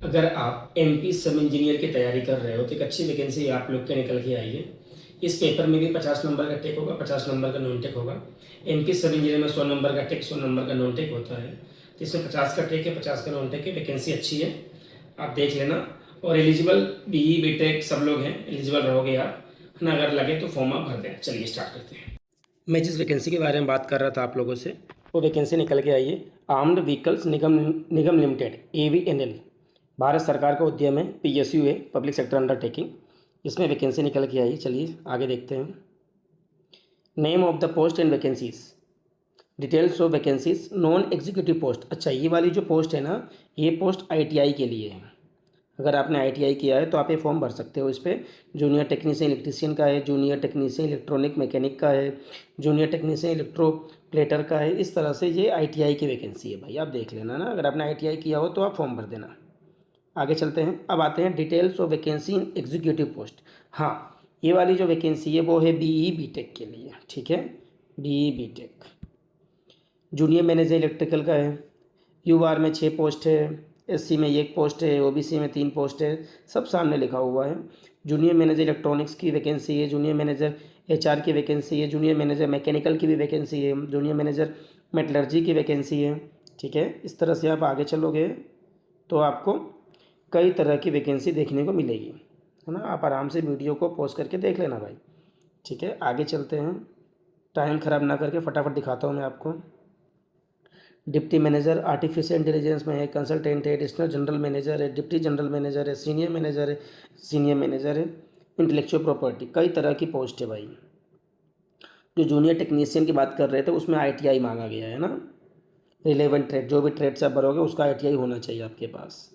अगर आप एमपी सब इंजीनियर की तैयारी कर रहे हो तो एक अच्छी वैकेंसी आप लोग के निकल के आई है। इस पेपर में भी 50 नंबर का टेक होगा, 50 नंबर का नॉन टेक होगा। एमपी सब इंजीनियर में 100 नंबर का टेक, 100 नंबर का नॉन टेक होता है। तो इसमें 50 का टेक है, 50 का नॉन टेक है। वैकेंसी अच्छी है, आप देख लेना। और एलिजिबल बीई बीटेक सब लोग हैं, एलिजिबल रहोगे आप, है ना। अगर लगे तो फॉर्म आप भर दें। चलिए स्टार्ट करते हैं। मैं जिस वैकेंसी के बारे में बात कर रहा था आप लोगों से, वो वैकेंसी निकल के आई है। आर्म्ड व्हीकल्स निगम निगम लिमिटेड, AVNL, भारत सरकार का उद्यम है, PSU है, पब्लिक सेक्टर अंडरटेकिंग। इसमें वैकेंसी निकल के आई है। चलिए आगे देखते हैं। Name of the post and vacancies, details of vacancies. Non executive post, अच्छा ये वाली जो पोस्ट है ना, ये पोस्ट ITI के लिए है। अगर आपने ITI किया है तो आप ये फॉर्म भर सकते हो। इस पर जूनियर टेक्नीशियन इलेक्ट्रीशियन का है, जूनियर टेक्नीशियन इलेक्ट्रॉनिक मैकेनिक का है, जूनियर टेक्नीशियन इलेक्ट्रो प्लेटर का है। इस तरह से ये ITI की वैकेंसी है भाई, आप देख लेना ना। अगर आपने ITI किया हो तो आप फॉर्म भर देना। आगे चलते हैं। अब आते हैं details of vacancy in executive post. हाँ, ये वाली जो वैकेंसी है वो है BE BTech के लिए, ठीक है। BE BTech junior manager electrical का है। UR में 6 पोस्ट है, SC में 1 पोस्ट है, OBC में 3 पोस्ट है। सब सामने लिखा हुआ है। जूनियर मैनेजर इलेक्ट्रॉनिक्स की वैकेंसी है, जूनियर मैनेजर HR की वैकेंसी है, जूनियर मैनेजर मैकेनिकल की भी वैकेंसी है, जूनियर मैनेजर मेटलर्जी की वैकेंसी है, ठीक है। इस तरह से आप आगे चलोगे तो आपको कई तरह की वैकेंसी देखने को मिलेगी, है ना। आप आराम से वीडियो को पॉज करके देख लेना भाई, ठीक है। आगे चलते हैं, टाइम ख़राब ना करके फटाफट दिखाता हूँ मैं आपको। डिप्टी मैनेजर आर्टिफिशियल इंटेलिजेंस में है, कंसल्टेंट है, एडिशनल जनरल मैनेजर है, डिप्टी जनरल मैनेजर है, सीनियर मैनेजर है, सीनियर मैनेजर है, इंटेलेक्चुअल प्रॉपर्टी। कई तरह की पोस्ट है भाई। जो जूनियर टेक्नीशियन की बात कर रहे थे उसमें ITI मांगा गया है ना। रिलेवेंट ट्रेड, जो भी ट्रेड से आप भरोगे उसका ITI होना चाहिए आपके पास,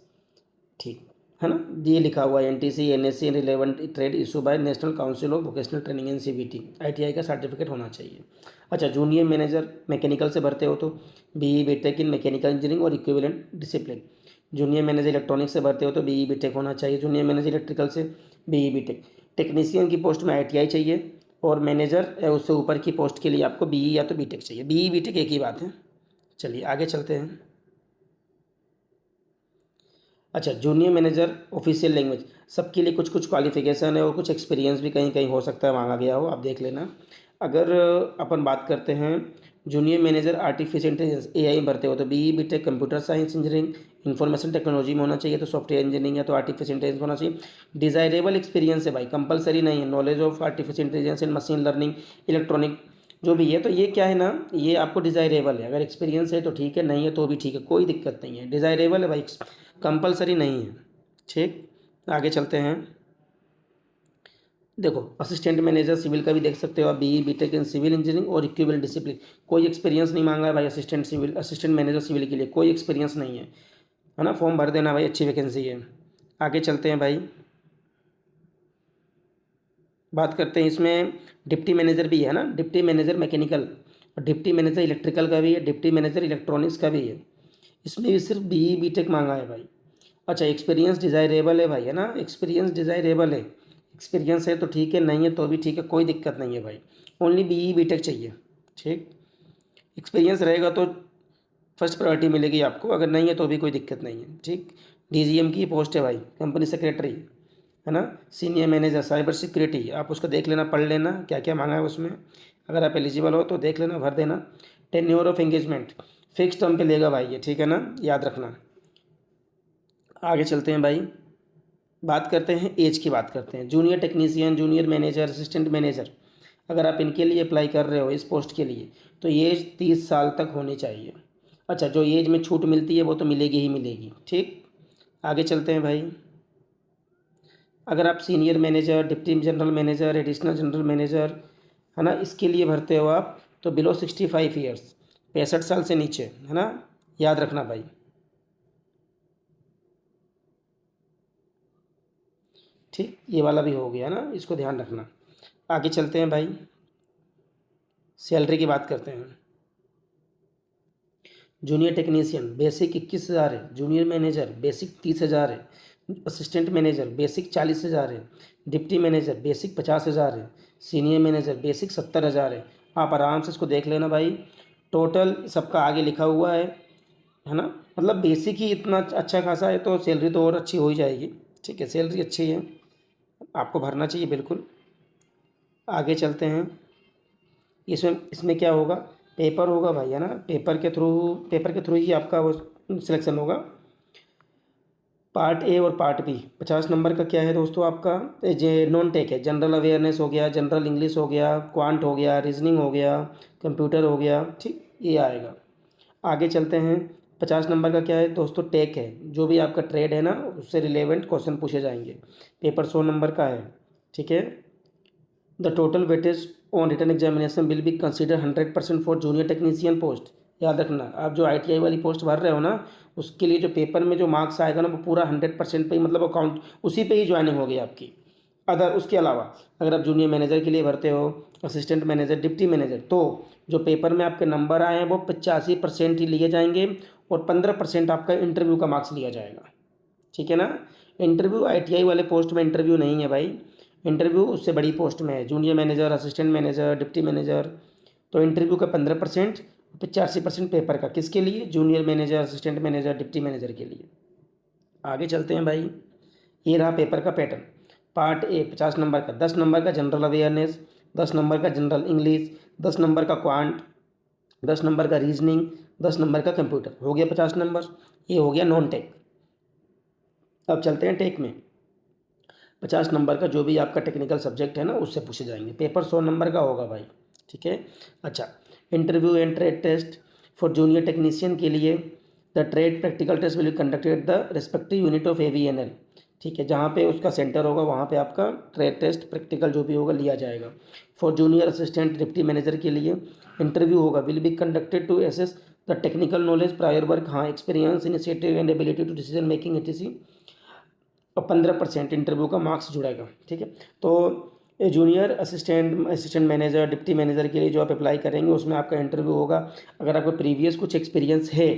ठीक है ना। ये लिखा हुआ है NTC NSC relevant trade issue bye national council of vocational training and CVT, ITI का सर्टिफिकेट होना चाहिए। अच्छा, जूनियर मैनेजर मैकेनिकल से भरते हो तो BE BTech in mechanical engineering और equivalent discipline. Junior manager electronics से भरते हो तो BE BTech होना चाहिए। जूनियर मैनेजर इलेक्ट्रिकल से BE BTech। टेक्नीशियन की पोस्ट में ITI चाहिए, और मैनेजर उससे ऊपर की पोस्ट के लिए आपको BE या तो BTech चाहिए। BE BTech एक ही बात है। चलिए आगे चलते हैं। अच्छा, जूनियर मैनेजर ऑफिशियल लैंग्वेज, सबके लिए कुछ कुछ क्वालिफिकेशन है और कुछ एक्सपीरियंस भी कहीं कहीं हो सकता है मांगा गया हो, आप देख लेना। अगर अपन बात करते हैं junior manager artificial intelligence AI भरते हो तो BE BTech computer science engineering information technology में होना चाहिए, तो सॉफ्टवेयर इंजीनियरिंग या तो आर्टिफिशियल इंटेलिजेंस होना चाहिए। डिज़ायरेबल एक्सपीरियंस है भाई, कंपलसरी नहीं है। Knowledge of artificial intelligence and machine learning electronic जो भी है, तो ये क्या है ना, ये आपको डिज़ायरेबल है। अगर एक्सपीरियंस है तो ठीक है, नहीं है तो भी ठीक है, कोई दिक्कत नहीं है। डिज़ायरेबल है भाई, कंपलसरी नहीं है, ठीक। आगे चलते हैं। देखो, असिस्टेंट मैनेजर सिविल का भी देख सकते हो आप, BE BTech इन सिविल इंजीनियरिंग और इक्विवेलेंट डिसिप्लिन। कोई एक्सपीरियंस नहीं मांगा है भाई। असिस्टेंट मैनेजर सिविल के लिए कोई एक्सपीरियंस नहीं है ना। फॉर्म भर देना भाई, अच्छी वैकेंसी है। आगे चलते हैं भाई, बात करते हैं इसमें डिप्टी मैनेजर भी है ना, डिप्टी मैनेजर मैकेनिकल, और डिप्टी मैनेजर इलेक्ट्रिकल का भी है, डिप्टी मैनेजर इलेक्ट्रॉनिक्स का भी है। इसमें भी सिर्फ BE BTech मांगा है भाई। अच्छा, एक्सपीरियंस डिज़ायरेबल है भाई, है ना। एक्सपीरियंस डिज़ायरेबल है, एक्सपीरियंस है तो ठीक है, नहीं है तो भी ठीक है, कोई दिक्कत नहीं है भाई। ओनली BE BTech चाहिए, ठीक। एक्सपीरियंस रहेगा तो फर्स्ट प्रायोरिटी मिलेगी आपको, अगर नहीं है तो भी कोई दिक्कत नहीं है, ठीक। DGM की पोस्ट है भाई, कंपनी सेक्रेटरी, है ना। सीनियर मैनेजर साइबर सिक्योरिटी, आप उसको देख लेना, पढ़ लेना क्या क्या मांगा है उसमें। अगर आप एलिजिबल हो तो देख लेना, भर देना। Tenure of engagement, fix term पे लेगा भाई ये, ठीक है ना, याद रखना। आगे चलते हैं भाई, बात करते हैं एज की, बात करते हैं। Junior technician, junior manager, assistant manager, अगर आप इनके लिए अप्लाई कर रहे हो इस पोस्ट के लिए, तो एज 30 साल तक होनी चाहिए। अच्छा, जो एज में छूट मिलती है वो तो मिलेगी ही मिलेगी, ठीक। आगे चलते हैं भाई। अगर आप senior manager, deputy general manager, additional general manager, है ना, इसके लिए भरते हो आप, तो बिलो 65 ईयर्स, 65 साल से नीचे, है ना, याद रखना भाई, ठीक। ये वाला भी हो गया ना, इसको ध्यान रखना। आगे चलते हैं भाई, सैलरी की बात करते हैं। जूनियर टेक्नीशियन बेसिक 21,000 है, जूनियर मैनेजर बेसिक 30,000 है, असिस्टेंट मैनेजर बेसिक 40,000 है, डिप्टी मैनेजर बेसिक 50,000 है, सीनियर मैनेजर बेसिक 70,000 है। आप आराम से इसको देख लेना भाई, टोटल सबका आगे लिखा हुआ है है ना। मतलब बेसिक ही इतना अच्छा खासा है तो सैलरी तो और अच्छी हो ही जाएगी। ठीक है, सैलरी अच्छी है, आपको भरना चाहिए बिल्कुल। आगे चलते हैं। इसमें इसमें क्या होगा, पेपर होगा भाई, है ना। पेपर के थ्रू ही आपका वो सिलेक्शन होगा। पार्ट ए और पार्ट बी 50 नंबर का क्या है दोस्तों, आपका जे नॉन टेक है। जनरल अवेयरनेस हो गया, जनरल इंग्लिश हो गया, क्वांट हो गया, रीजनिंग हो गया, कंप्यूटर हो गया। ठीक, ये आएगा। आगे चलते हैं। 50 नंबर का क्या है दोस्तों, टेक है। जो भी आपका ट्रेड है ना, उससे रिलेवेंट क्वेश्चन पूछे जाएंगे। पेपर 100 नंबर का है। ठीक है। The total weightage on written examination will be consider 100% for junior technician post. याद रखना, आप जो ITI वाली पोस्ट भर रहे हो ना, उसके लिए जो पेपर में जो मार्क्स आएगा ना, वो पूरा 100% पे ही, मतलब अकाउंट उसी पे ही ज्वाइनिंग होगी आपकी। अगर उसके अलावा अगर आप जूनियर मैनेजर के लिए भरते हो, असिस्टेंट मैनेजर, डिप्टी मैनेजर, तो जो पेपर में आपके नंबर आए हैं वो 85% ही लिए जाएंगे और 15% आपका इंटरव्यू का मार्क्स लिया जाएगा। ठीक है ना। इंटरव्यू ITI वाले पोस्ट में इंटरव्यू नहीं है भाई, इंटरव्यू उससे बड़ी पोस्ट में है, junior manager, assistant manager, deputy manager. तो इंटरव्यू का 15%, 85% पेपर का, किसके लिए, junior manager, assistant manager, deputy manager के लिए। आगे चलते हैं भाई। ये रहा पेपर का पैटर्न। पार्ट ए 50 नंबर का, 10 नंबर का जनरल अवेयरनेस, 10 नंबर का जनरल इंग्लिश, 10 नंबर का क्वांट, 10 नंबर का रीजनिंग, 10 नंबर का कंप्यूटर। हो गया 50 नंबर। ये हो गया नॉन टेक। अब चलते हैं टेक में। 50 नंबर का जो भी आपका टेक्निकल सब्जेक्ट है ना, उससे पूछे जाएंगे। पेपर 100 नंबर का होगा भाई। ठीक है। अच्छा, interview and trade test for junior technician के लिए the trade practical test will be conducted the respective unit of AVNL। ठीक है, जहाँ पे उसका सेंटर होगा वहाँ पे आपका ट्रेड टेस्ट प्रैक्टिकल जो भी होगा लिया जाएगा। For junior assistant deputy manager के लिए इंटरव्यू होगा, will be conducted to assess the technical knowledge, prior work, हाँ, experience, initiative and ability to decision making etc। और 15% इंटरव्यू का मार्क्स जुड़ेगा। ठीक है। तो junior assistant manager, deputy manager के लिए जो आप अप्लाई करेंगे उसमें आपका इंटरव्यू होगा। अगर आपका प्रीवियस कुछ एक्सपीरियंस है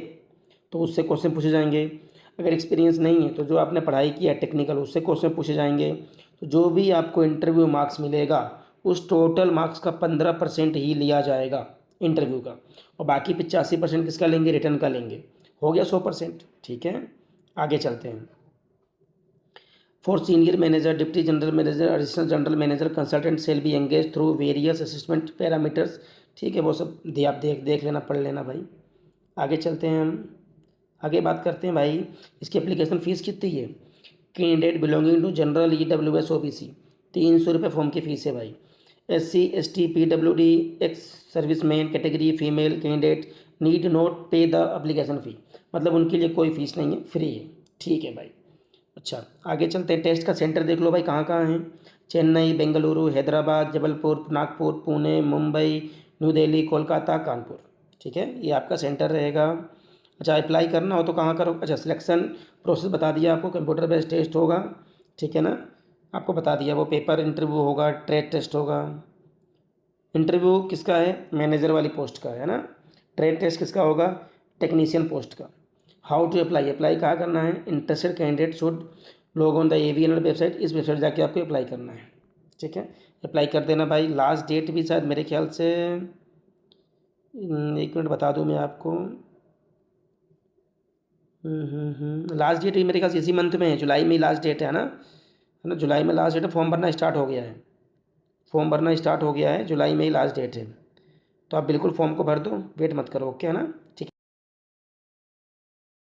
तो उससे क्वेश्चन पूछे जाएंगे। अगर एक्सपीरियंस नहीं है तो जो आपने पढ़ाई की है टेक्निकल, उससे क्वेश्चन पूछे जाएंगे। तो जो भी आपको इंटरव्यू मार्क्स मिलेगा, उस टोटल मार्क्स का 15% ही लिया जाएगा इंटरव्यू का, और बाकी 85% किसका लेंगे, रिटर्न का लेंगे। हो गया 100%। ठीक है। आगे चलते हैं। For senior manager, deputy general manager, additional general manager, consultant shall be engage through various assessment parameters. ठीक है, वो सब आप देख देख लेना, पढ़ लेना भाई। आगे चलते हैं हम। आगे बात करते हैं भाई, इसकी एप्लीकेशन फ़ीस कितनी है। Candidate belonging to general EWS OBC 300 रुपये फॉर्म की फ़ीस है भाई। SC ST PWD ex service man category female candidate need not पे द एप्लीकेशन फ़ी, मतलब उनके लिए कोई फ़ीस नहीं है, फ्री है। ठीक है भाई। अच्छा, आगे चलते हैं। टेस्ट का सेंटर देख लो भाई, कहाँ कहाँ है। चेन्नई, बेंगलुरु, हैदराबाद, जबलपुर, नागपुर, पुणे, मुंबई, न्यू दिल्ली, कोलकाता, कानपुर। ठीक है, ये आपका सेंटर रहेगा। अच्छा, अप्लाई करना हो तो कहाँ करो। अच्छा, सिलेक्शन प्रोसेस बता दिया आपको, कंप्यूटर बेस्ड टेस्ट होगा। ठीक है ना, आपको बता दिया, वो पेपर इंटरव्यू होगा, ट्रेड टेस्ट होगा। इंटरव्यू किसका है, मैनेजर वाली पोस्ट का है ना। ट्रेड टेस्ट किसका होगा, टेक्नीशियन पोस्ट का। हाउ टू अप्लाई, अप्लाई कहाँ करना है, interested candidate should log on the AVNL website, इस वेबसाइट जाके आपको अप्लाई करना है। ठीक है, अप्लाई कर देना भाई। लास्ट डेट भी शायद मेरे ख्याल से 1 मिनट बता दूँ मैं आपको। लास्ट डेट ही मेरे ख्याल से इसी मंथ में है, जुलाई में ही लास्ट डेट है ना, जुलाई में लास्ट डेट है। फॉर्म भरना स्टार्ट हो गया है, फॉर्म भरना स्टार्ट हो गया है, जुलाई में ही लास्ट डेट है। तो आप बिल्कुल फॉर्म को भर दो, वेट मत करो। ओके है ना।